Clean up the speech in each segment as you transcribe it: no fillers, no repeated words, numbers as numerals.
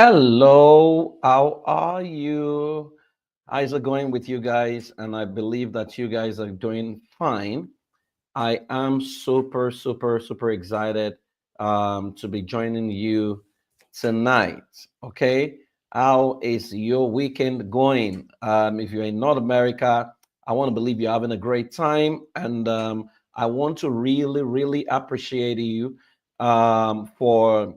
Hello, how are you? How's it going with you guys? And I believe that you guys are doing fine. I am super excited to be joining you tonight. Okay, how is your weekend going? If you're in North America, I want to believe you're having a great time, and I want to really appreciate you for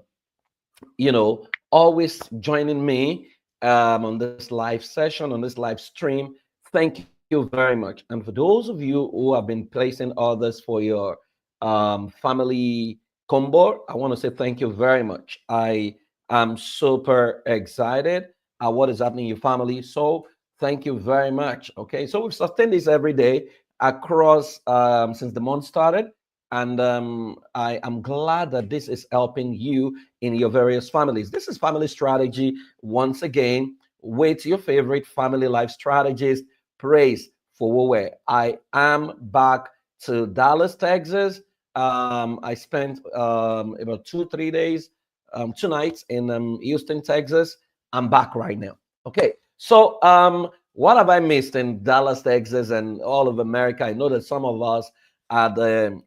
always joining me on this live session, on this live stream. Thank you very much. And for those of you who have been placing orders for your family combo, I want to say thank you very much. I am super excited at what is happening in your family. So thank you very much. Okay, so we've sustained this every day across since the month started. And I am glad that this is helping you in your various families. This is Family Strategy once again with your favorite family life strategist, Praise for where I am back to Dallas, Texas. I spent about 2, 3 days, 2 nights in Houston, Texas. I'm back right now. Okay, so what have I missed in Dallas, Texas, and all of America? I know that some of us are the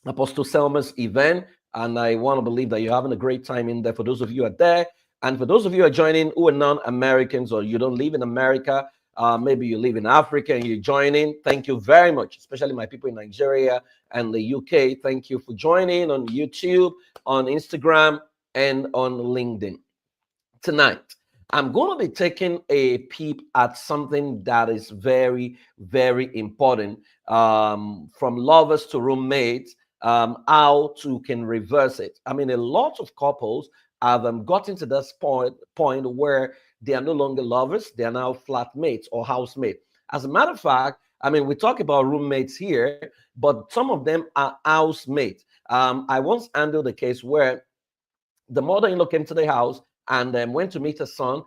Apostle Selma's event. And I want to believe that you're having a great time in there for those of you who are there. And for those of you who are joining who are non-Americans or you don't live in America, maybe you live in Africa and you're joining, thank you very much, especially my people in Nigeria and the UK. Thank you for joining on YouTube, on Instagram, and on LinkedIn. Tonight, I'm going to be taking a peep at something that is very important from lovers to roommates, how to can reverse it. I mean, a lot of couples have gotten to this point where they are no longer lovers, they are now flatmates or housemates. As a matter of fact, I mean, we talk about roommates here, but some of them are housemates. I once handled a case where the mother-in-law came to the house and went to meet her son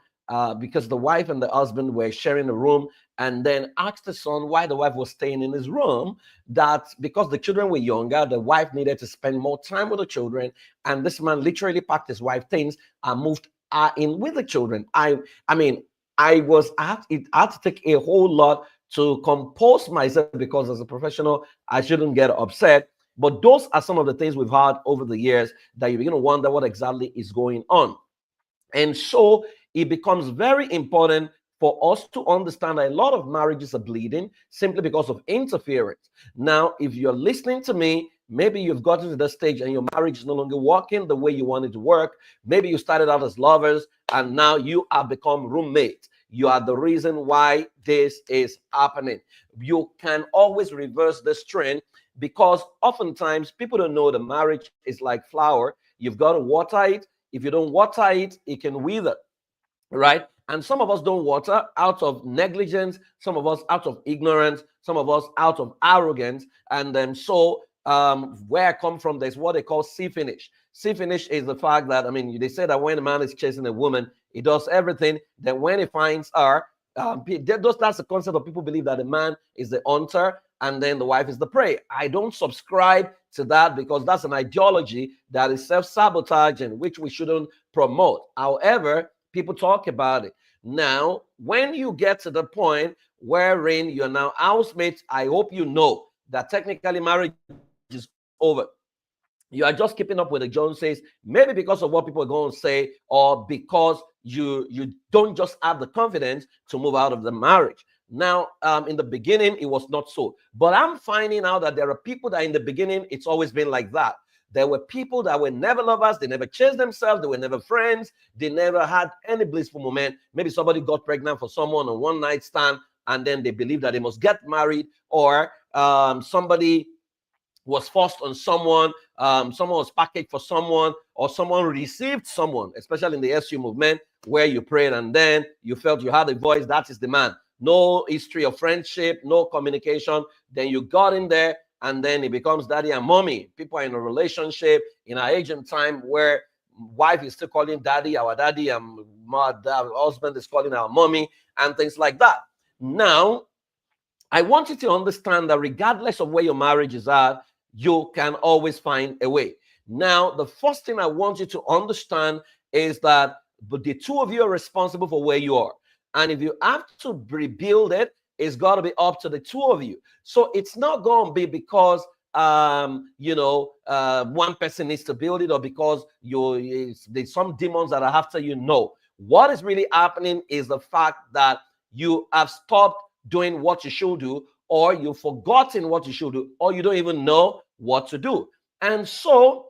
because the wife and the husband were sharing a room, and then asked the son why the wife was staying in his room. That because the children were younger, the wife needed to spend more time with the children, and this man literally packed his wife things and moved in with the children. I mean, it had to take a whole lot to compose myself because as a professional, I shouldn't get upset. But those are some of the things we've had over the years that you begin to wonder what exactly is going on. And so it becomes very important for us to understand that a lot of marriages are bleeding simply because of interference. Now, if you're listening to me, maybe you've gotten to the stage and your marriage is no longer working the way you want it to work. Maybe you started out as lovers and now you have become roommates. You are the reason why this is happening. You can always reverse this trend because oftentimes people don't know the marriage is like flower. You've got to water it. If you don't water it, it can wither, right? And some of us don't water out of negligence, some of us out of ignorance, some of us out of arrogance. And then where I come from, there's what they call see finish. See finish is the fact that, I mean, they say that when a man is chasing a woman, he does everything. Then when he finds her, that's the concept of people believe that the man is the hunter and then the wife is the prey. I don't subscribe to that because that's an ideology that is self-sabotaging, which we shouldn't promote. However, people talk about it. Now, when you get to the point wherein you're now housemates, I hope you know that technically marriage is over. You are just keeping up with the Joneses, maybe because of what people are going to say, or because you don't just have the confidence to move out of the marriage. Now, in the beginning, it was not so. But I'm finding out that there are people that in the beginning, it's always been like that. There were people that were never lovers. They never chased themselves. They were never friends. They never had any blissful moment. Maybe somebody got pregnant for someone on one night stand, and then they believe that they must get married, or somebody was forced on someone, someone was packaged for someone, or someone received someone, especially in the SU movement, where you prayed and then you felt you had a voice. That is the man. No history of friendship, no communication. Then you got in there, and then it becomes daddy and mommy. People are in a relationship in our age and time where wife is still calling daddy, our daddy, and husband is calling our mommy, and things like that. Now, I want you to understand that regardless of where your marriage is at, you can always find a way. Now, the first thing I want you to understand is that but the two of you are responsible for where you are. And if you have to rebuild it, it's got to be up to the two of you. So it's not going to be because one person needs to build it, or because there's some demons that are after you. No, what is really happening is the fact that you have stopped doing what you should do, or you've forgotten what you should do, or you don't even know what to do. And so,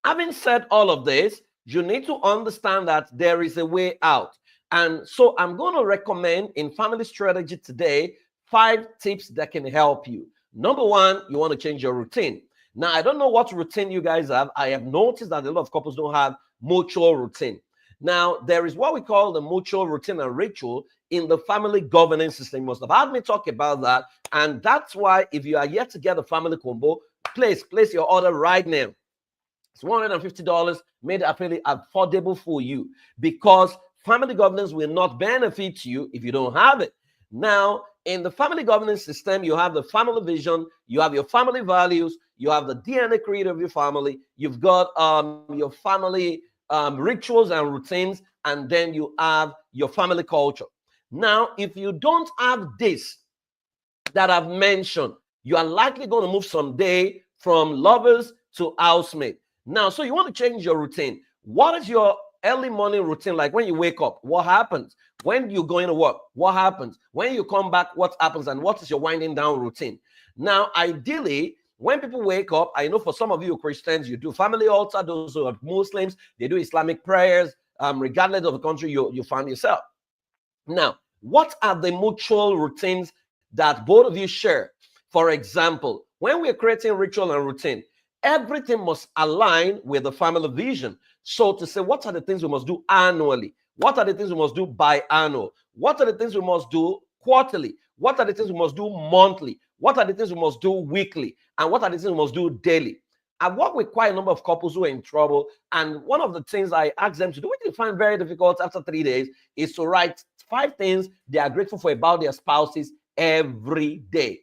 having said all of this, you need to understand that there is a way out. And so I'm going to recommend in family strategy today 5 tips that can help you. Number one, you want to change your routine. Now, I don't know what routine you guys have. I have noticed that a lot of couples don't have mutual routine. Now, there is what we call the mutual routine and ritual in the family governance system. Most have heard me talk about that. And that's why if you are yet to get a family combo, place your order right now. It's $150, made fairly affordable for you, because family governance will not benefit you if you don't have it. Now, in the family governance system, you have the family vision, you have your family values, you have the DNA creed of your family, you've got your family rituals and routines, and then you have your family culture. Now, if you don't have this that I've mentioned, you are likely going to move someday from lovers to housemate. Now, so you want to change your routine. What is your early morning routine like? When you wake up, what happens? When you're going to work, what happens? When you come back, what happens? And what is your winding down routine? Now, ideally, when people wake up, I know for some of you Christians, you do family altar. Those who are Muslims, they do Islamic prayers, regardless of the country you find yourself. Now, what are the mutual routines that both of you share? For example, when we're creating ritual and routine, everything must align with the family vision. So to say, what are the things we must do annually? What are the things we must do biannual? What are the things we must do quarterly? What are the things we must do monthly? What are the things we must do weekly? And what are the things we must do daily? I work with quite a number of couples who are in trouble. And one of the things I ask them to do, which they find very difficult after 3 days, is to write 5 things they are grateful for about their spouses every day.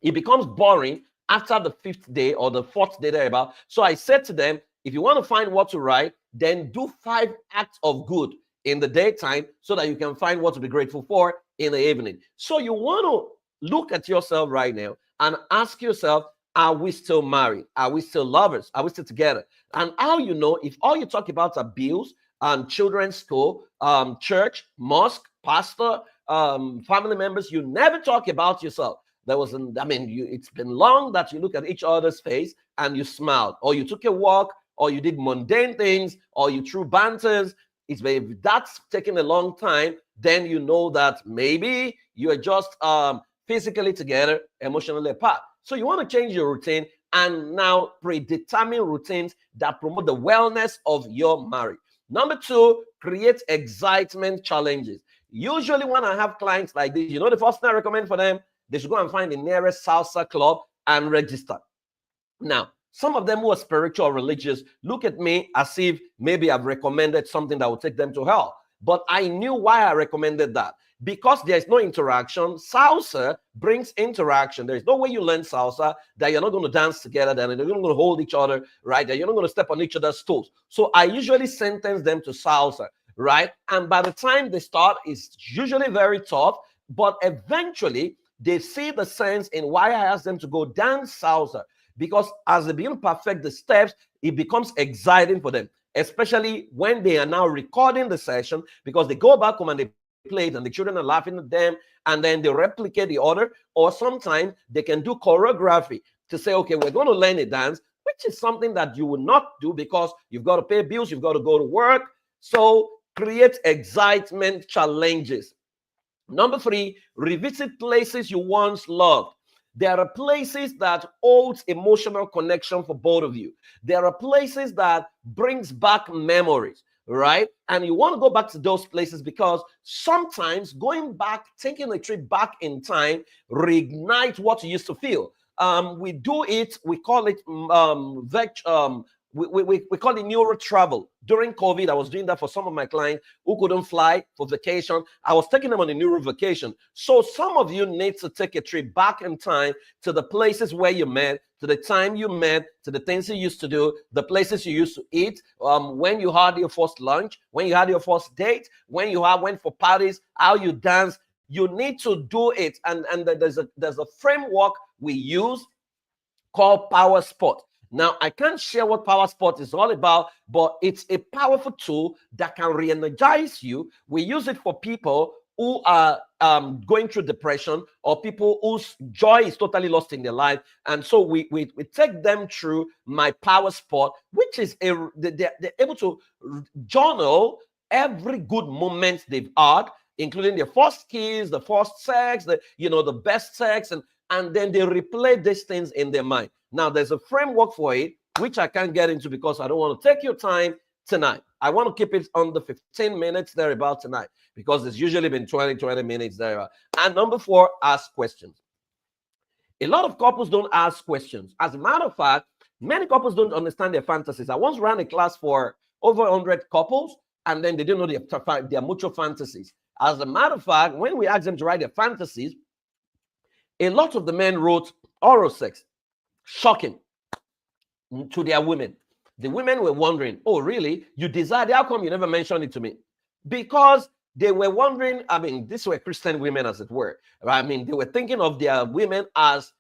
It becomes boring after the 5th day or the 4th day thereabout. So I said to them, if you want to find what to write, then do 5 acts of good in the daytime so that you can find what to be grateful for in the evening. So you want to look at yourself right now and ask yourself, are we still married? Are we still lovers? Are we still together? And how you know if all you talk about are bills, children's school, church, mosque, pastor, family members, you never talk about yourself. It's been long that you look at each other's face and you smiled, or you took a walk, or you did mundane things, or you threw banters. If that's taking a long time, then you know that maybe you are just physically together, emotionally apart. So you want to change your routine and now predetermine routines that promote the wellness of your marriage. Number 2, create excitement challenges. Usually when I have clients like this, the first thing I recommend for them, they should go and find the nearest salsa club and register. Now, some of them who are spiritual or religious look at me as if maybe I've recommended something that will take them to hell. But I knew why I recommended that. Because there is no interaction. Salsa brings interaction. There is no way you learn salsa that you're not going to dance together, that you're not going to hold each other, right? That you're not going to step on each other's toes. So I usually sentence them to salsa, right? And by the time they start, it's usually very tough, but eventually they see the sense in why I ask them to go dance salsa. Because as they begin to perfect the steps, it becomes exciting for them, especially when they are now recording the session, because they go back home and they play it and the children are laughing at them, and then they replicate the order. Or sometimes they can do choreography to say, okay, we're going to learn a dance, which is something that you will not do because you've got to pay bills, you've got to go to work. So create excitement challenges. Number 3, revisit places you once loved. There are places that holds emotional connection for both of you. There are places that brings back memories, right? And you want to go back to those places because sometimes going back, taking a trip back in time, reignite what you used to feel. We do it, we call it we call it neuro travel. During COVID, I was doing that for some of my clients who couldn't fly for vacation. I was taking them on a neuro vacation. So some of you need to take a trip back in time to the places where you met, to the time you met, to the things you used to do, the places you used to eat, when you had your first lunch, when you had your first date, when you went for parties, how you dance. You need to do it. And there's a framework we use called Power Sport. Now, I can't share what Power Sport is all about, but it's a powerful tool that can re-energize you. We use it for people who are going through depression, or people whose joy is totally lost in their life. And so we take them through my Power Sport, which is they're able to journal every good moment they've had, including their first kiss, the first sex, the best sex, and then they replay these things in their mind. Now, there's a framework for it, which I can't get into because I don't want to take your time tonight. I want to keep it under 15 minutes thereabout tonight, because it's usually been 20 minutes there. And number 4, ask questions. A lot of couples don't ask questions. As a matter of fact, many couples don't understand their fantasies. I once ran a class for over 100 couples, and then they didn't know their mutual fantasies. As a matter of fact, when we asked them to write their fantasies, a lot of the men wrote oral sex. Shocking to their women. The women were wondering, oh, really? You desired? How come you never mentioned it to me? Because they were wondering, I mean, these were Christian women, as it were. I mean, they were thinking of their women as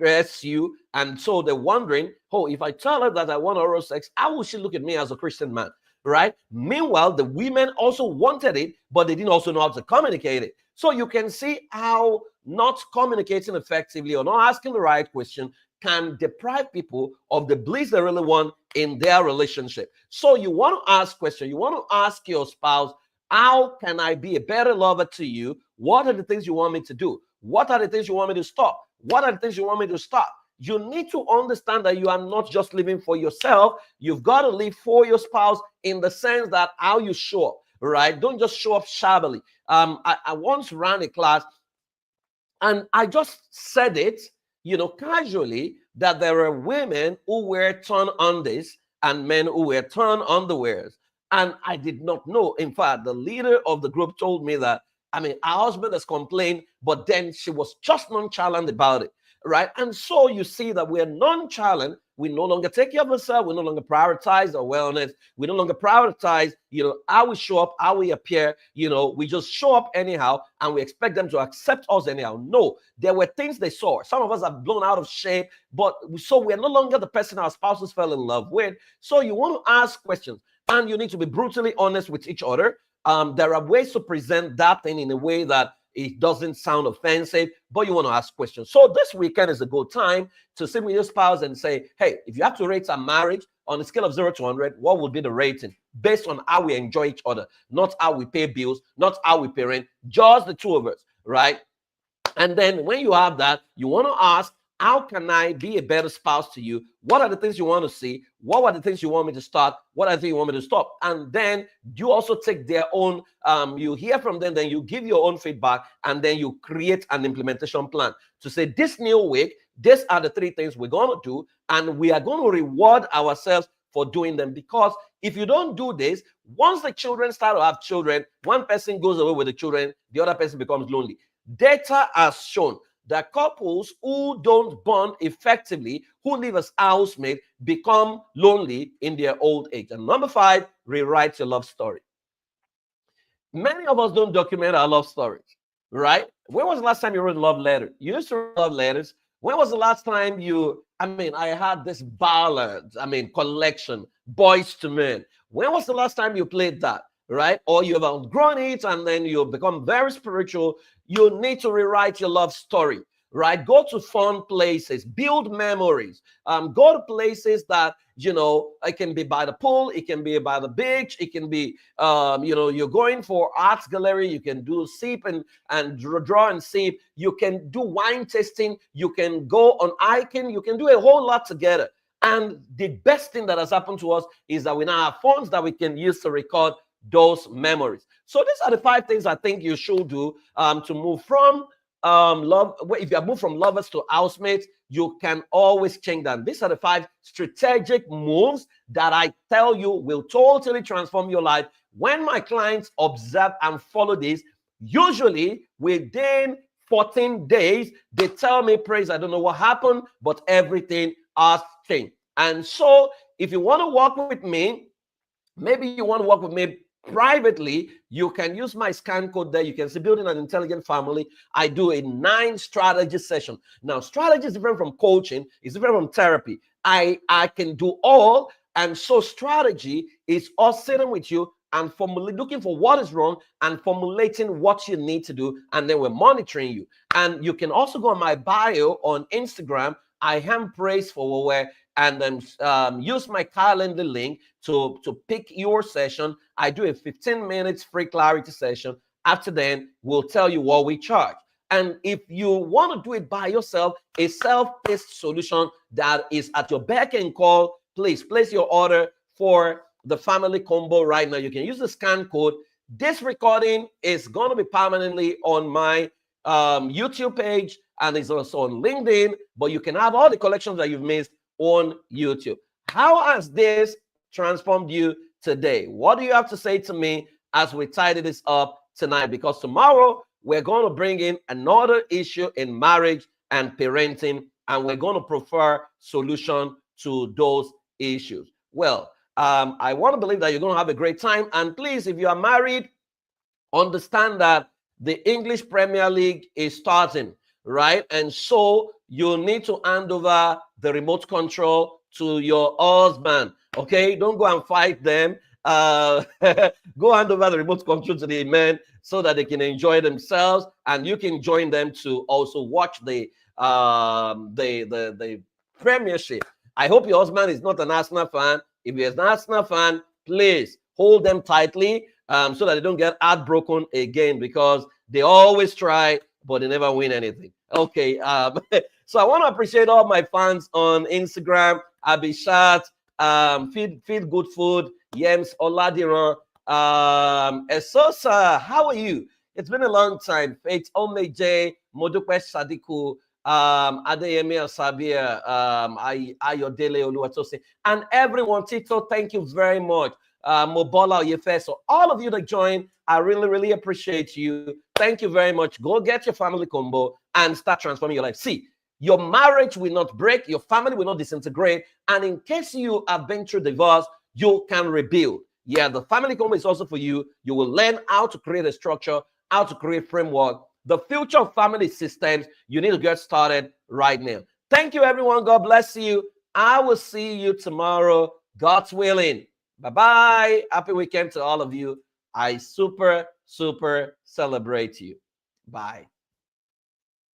SU, and so they're wondering, oh, if I tell her that I want oral sex, how will she look at me as a Christian man? Right? Meanwhile, the women also wanted it, but they didn't also know how to communicate it. So you can see how not communicating effectively or not asking the right question can deprive people of the bliss they really want in their relationship. So you want to ask questions. You want to ask your spouse, how can I be a better lover to you? What are the things you want me to do? What are the things you want me to stop? What are the things you want me to stop? You need to understand that you are not just living for yourself. You've got to live for your spouse, in the sense that how you show up, right? Don't just show up shabbily. I once ran a class, and I just said it, casually, that there are women who wear turn undies and men who wear turn underwears. And I did not know. In fact, the leader of the group told me that, I mean, our husband has complained, but then she was just nonchalant about it, right? And so you see that we're nonchalant. We no longer take care of ourselves. We no longer prioritize our wellness. We no longer prioritize, how we show up, how we appear. We just show up anyhow, and we expect them to accept us anyhow. No, there were things they saw. Some of us have blown out of shape, but so we're no longer the person our spouses fell in love with. So you want to ask questions, and you need to be brutally honest with each other. There are ways to present that thing in a way that it doesn't sound offensive, but you want to ask questions. So this weekend is a good time to sit with your spouse and say, hey, if you have to rate our marriage on a scale of 0 to 100, what would be the rating? Based on how we enjoy each other, not how we pay bills, not how we parent, just the two of us, right? And then when you have that, you want to ask, how can I be a better spouse to you? What are the things you want to see? What are the things you want me to start? What are the things you want me to stop? And then you also take their own, you hear from them, then you give your own feedback, and then you create an implementation plan to say, this new week, these are the 3 things we're going to do, and we are going to reward ourselves for doing them. Because if you don't do this, once the children start to have children, one person goes away with the children, the other person becomes lonely. Data has shown that couples who don't bond effectively, who live as housemates, become lonely in their old age. And number 5, rewrite your love story. Many of us don't document our love stories, right? When was the last time you wrote a love letter? You used to write love letters. When was the last time I had this ballad, collection, Boys to Men. When was the last time you played that, right? Or you've outgrown it and then you become very spiritual. You need to rewrite your love story, right? Go to fun places, build memories, go to places that, it can be by the pool, it can be by the beach, it can be, you're going for arts gallery, you can do sip and draw and sip, you can do wine tasting, you can go on hiking, you can do a whole lot together. And the best thing that has happened to us is that we now have phones that we can use to record those memories. So these are the 5 things I think you should do to move from love, if you have moved from lovers to housemates, you can always change that. These are the 5 strategic moves that I tell you will totally transform your life. When my clients observe and follow this, usually within 14 days, they tell me, Praise, I don't know what happened, but everything has changed. And so if you want to work with me, maybe you want to work with me privately, you can use my scan code there. You can see Building an Intelligent Family. I do a 9 strategy session. Now, strategy is different from coaching, it's different from therapy. I can do all. And so strategy is us sitting with you and looking for what is wrong and formulating what you need to do. And then we're monitoring you. And you can also go on my bio on Instagram. I am Praise Forward, and then use my calendar link to pick your session. I do a 15 minutes free clarity session. After then, we'll tell you what we charge. And if you want to do it by yourself, a self-paced solution that is at your beck and call, please place your order for the family combo right now. You can use the scan code. This recording is going to be permanently on my YouTube page, and it's also on LinkedIn, but you can have all the collections that you've missed on YouTube. How has this transformed you today? What do you have to say to me as we tidy this up tonight? Because tomorrow we're going to bring in another issue in marriage and parenting, and we're going to prefer solution to those issues. Well, I want to believe that you're going to have a great time. And please, if you are married, understand that the English Premier League is starting, right? And so you need to hand over the remote control to your husband, okay? Don't go and fight them. Go hand over the remote control to the men so that they can enjoy themselves, and you can join them to also watch the Premiership. I hope your husband is not an Arsenal fan. If he is an Arsenal fan, please hold them tightly, so that they don't get heartbroken again, because they always try, but they never win anything. Okay. So I want to appreciate all my fans on Instagram. Abishat, feed good food, Yems Oladiran, Esosa, how are you? It's been a long time. Faith Omeje, Modupe Sadiku, Adeyemi Asabia, Ayodele Oluwatose, and everyone. Tito, thank you very much. Mobola Oyefe. So all of you that joined, I really, really appreciate you. Thank you very much. Go get your family combo and start transforming your life. See, your marriage will not break, your family will not disintegrate, and in case you have been through divorce, you can rebuild. Yeah, the family combo is also for you. You will learn how to create a structure, how to create framework. The future of family systems, you need to get started right now. Thank you, everyone. God bless you. I will see you tomorrow, God's willing. Bye-bye. Happy weekend to all of you. I super, super celebrate you. Bye.